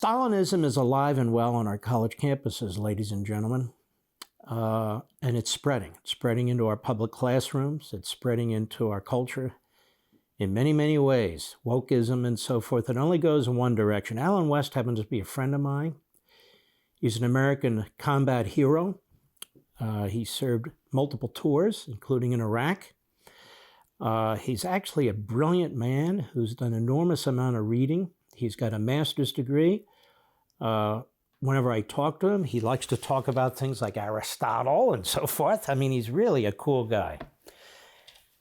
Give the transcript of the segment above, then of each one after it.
Stalinism is alive and well on our college campuses, ladies and gentlemen, and it's spreading. It's spreading into our public classrooms. It's spreading into our culture in many, many ways, wokeism and so forth. It only goes in one direction. Allen West happens to be a friend of mine. He's an American combat hero. He served multiple tours, including in Iraq. He's actually a brilliant man who's done an enormous amount of reading. He's got a master's degree. Whenever I talk to him, he likes to talk about things like Aristotle and so forth. I mean, he's really a cool guy.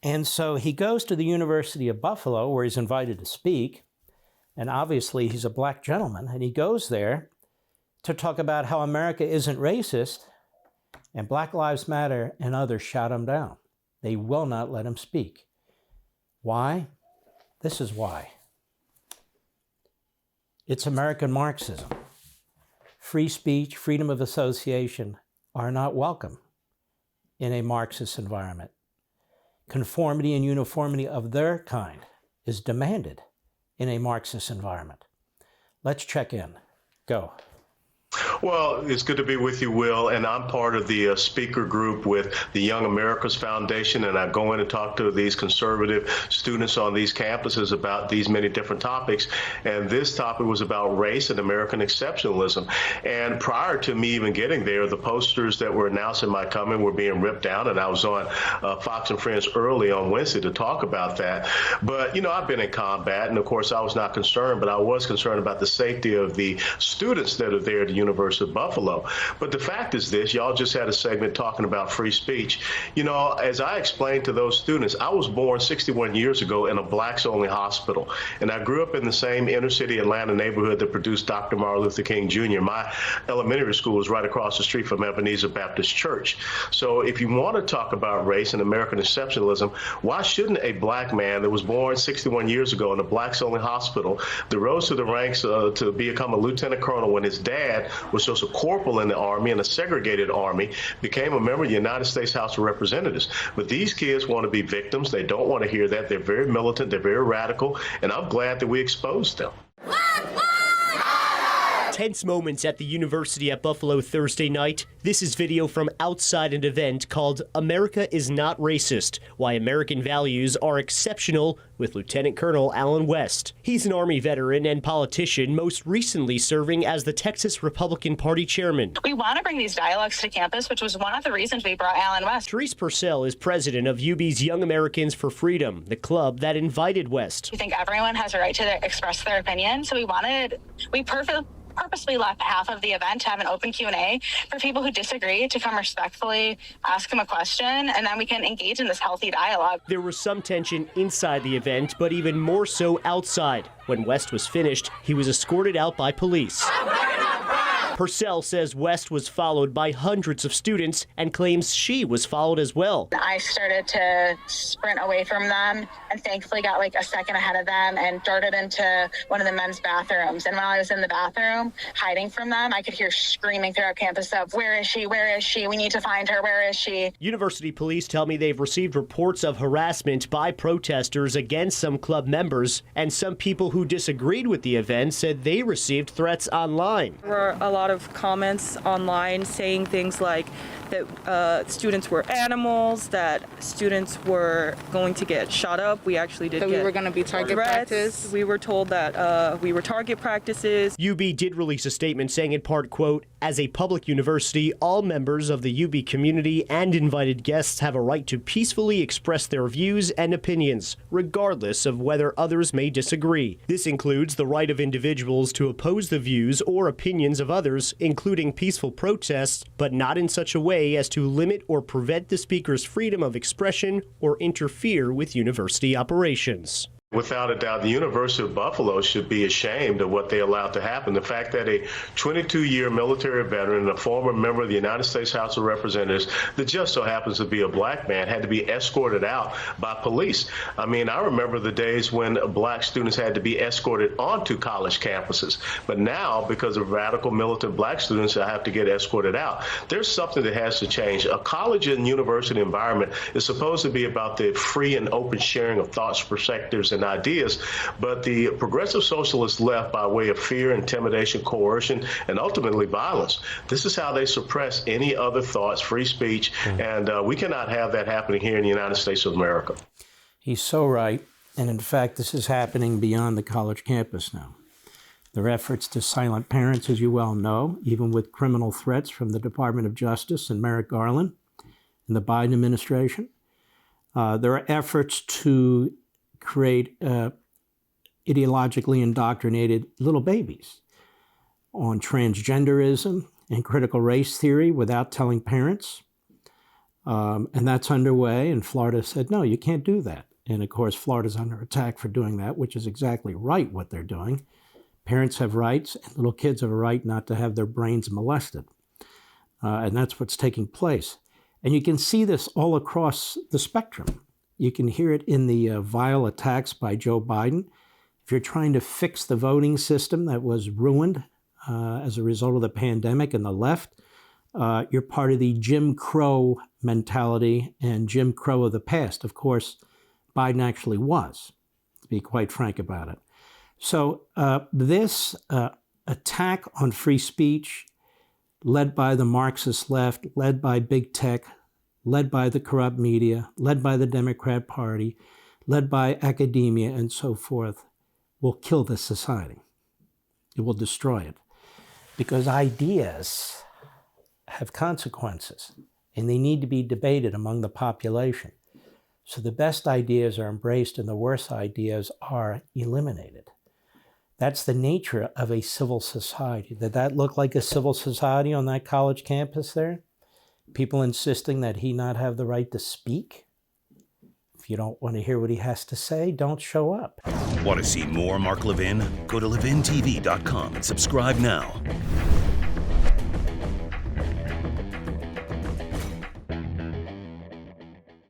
And so he goes to the University of Buffalo, where he's invited to speak. And obviously, he's a black gentleman. And he goes there to talk about how America isn't racist, and Black Lives Matter and others shot him down. They will not let him speak. Why? This is why. It's American Marxism. Free speech, freedom of association are not welcome in a Marxist environment. Conformity and uniformity of their kind is demanded in a Marxist environment. Let's check in. Go. Well, it's good to be with you, Will, and I'm part of the speaker group with the Young America's Foundation, and I go in and talk to these conservative students on these campuses about these many different topics, and this topic was about race and American exceptionalism. And prior to me even getting there, the posters that were announcing my coming were being ripped down, and I was on Fox and Friends early on Wednesday to talk about that. But, you know, I've been in combat, and of course I was not concerned, but I was concerned about the safety of the students that are there at the University of Buffalo. But the fact is this, y'all just had a segment talking about free speech. You know, as I explained to those students, I was born 61 years ago in a blacks-only hospital, and I grew up in the same inner-city Atlanta neighborhood that produced Dr. Martin Luther King Jr. My elementary school was right across the street from Ebenezer Baptist Church. So if you want to talk about race and American exceptionalism, why shouldn't a black man that was born 61 years ago in a blacks-only hospital, that rose to the ranks to become a lieutenant colonel when his dad was just a corporal in the Army, and a segregated Army, became a member of the United States House of Representatives. But these kids want to be victims. They don't want to hear that. They're very militant. They're very radical. And I'm glad that we exposed them. Tense moments at the University at Buffalo Thursday night. This is video from outside an event called America is Not Racist, Why American Values Are Exceptional, with Lieutenant Colonel Allen West. He's an Army veteran and politician, most recently serving as the Texas Republican Party chairman. We want to bring these dialogues to campus, which was one of the reasons we brought Allen West. Therese Purcell is president of UB's Young Americans for Freedom, the club that invited West. We think everyone has a right to express their opinion, so we purposely left half of the event to have an open Q&A for people who disagree to come respectfully ask him a question, and then we can engage in this healthy dialogue. There was some tension inside the event, but even more so outside. When West was finished, he was escorted out by police. Purcell says West was followed by hundreds of students and claims she was followed as well. I started to sprint away from them and thankfully got like a second ahead of them and darted into one of the men's bathrooms. And while I was in the bathroom hiding from them, I could hear screaming throughout campus of, "Where is she? Where is she? We need to find her. Where is she?" University police tell me they've received reports of harassment by protesters against some club members, and some people who disagreed with the event said they received threats online. There were a lot of comments online saying things like that students were animals, that students were going to get shot up. We actually did. So we were going to be target practice. We were told that we were target practices. UB did release a statement saying in part, quote, "As a public university, all members of the UB community and invited guests have a right to peacefully express their views and opinions, regardless of whether others may disagree. This includes the right of individuals to oppose the views or opinions of others, including peaceful protests, but not in such a way as to limit or prevent the speaker's freedom of expression or interfere with university operations." Without a doubt, the University of Buffalo should be ashamed of what they allowed to happen. The fact that a 22-year military veteran and a former member of the United States House of Representatives that just so happens to be a black man had to be escorted out by police. I mean, I remember the days when black students had to be escorted onto college campuses. But now, because of radical militant black students, I have to get escorted out. There's something that has to change. A college and university environment is supposed to be about the free and open sharing of thoughts, perspectives, and and ideas. But the progressive socialist left, by way of fear, intimidation, coercion, and ultimately violence, this is how they suppress any other thoughts, free speech, and we cannot have that happening here in the United States of America. He's so right. And in fact, this is happening beyond the college campus now. There are efforts to silence parents, as you well know, even with criminal threats from the Department of Justice and Merrick Garland in the Biden administration. There are efforts to create ideologically indoctrinated little babies on transgenderism and critical race theory without telling parents. And that's underway, and Florida said, no, you can't do that. And of course, Florida's under attack for doing that, which is exactly right what they're doing. Parents have rights, and little kids have a right not to have their brains molested. And that's what's taking place. And you can see this all across the spectrum. You can hear it in the vile attacks by Joe Biden. If you're trying to fix the voting system that was ruined as a result of the pandemic and the left, you're part of the Jim Crow mentality and Jim Crow of the past. Of course, Biden actually was, to be quite frank about it. So this attack on free speech, led by the Marxist left, led by big tech, led by the corrupt media, led by the Democrat Party, led by academia and so forth, will kill this society. It will destroy it. Because ideas have consequences, and they need to be debated among the population. So the best ideas are embraced and the worst ideas are eliminated. That's the nature of a civil society. Did that look like a civil society on that college campus there? People insisting that he not have the right to speak? If you don't want to hear what he has to say, don't show up. Want to see more Mark Levin? Go to LevinTV.com and subscribe now.